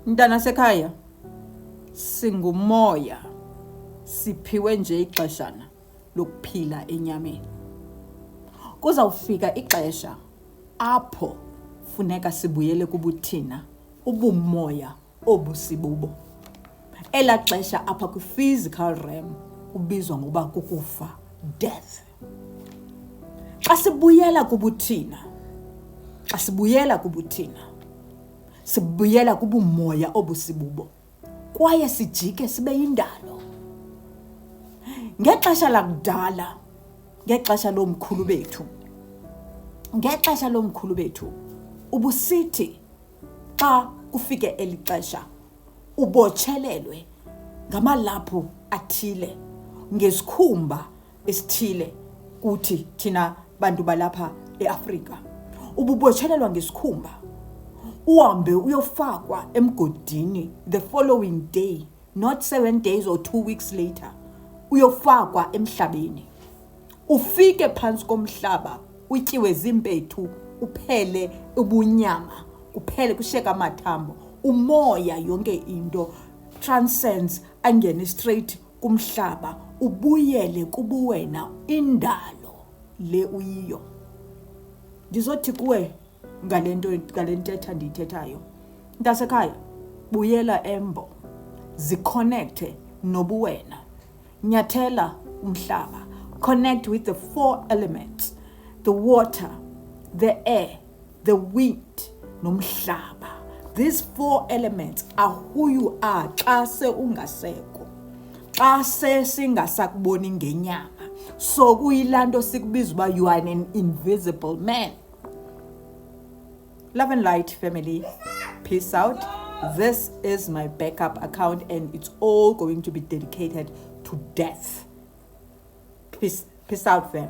Mntana sekhaya, singumoya, siphiwe nje ixeshana lokuphila enyameni. Kuzawufika ixesha apho funeka sibuyele kubuthina, ubumoya obusibubo. Ela xesha apha kwi-physical realm ubizwa ngokuba kukufa, death. Xa sibuyela kubuthina, sibuyela kubumoya obusibubo, kwaye sijike sibe yindalo. Ngexesha lakudala, ngexesha lomkhulu bethu, ubusithi xa kufike eli xesha ubotshelelwe ngamalaphu athile, ngesikhumba esithile kuthi thina bantu balapha eAfrika. Ububotshelelwa ngesikhumba, uhambe uyofakwa emgodini the following day, not 7 days or 2 weeks later, uyofakwa emhlabeni. Ufike phantsi komhlaba, utyiwe zimpethu, uphele ubunyama, kuphele kushiyeka amathambo, umoya yonke into transcends, angene straight kumhlaba, ubuyele kubuwena, indalo le uyiyo. Ndizothi kuwe ngale ntetha ndiyithethayo, mntasekhaya, buyela embo, ziconnecte nobuwena, nyathela umhlaba, connect with the 4 elements, the water, the air, the wind, nomhlaba. These 4 elements are who you are xa se ungaseko, xa se singasakuboni ngenyama. So kuyilanto sikubiza uba you are an invisible man. Love and light, family. Peace out. This is my backup account and it's all going to be dedicated to death. Peace out, fam.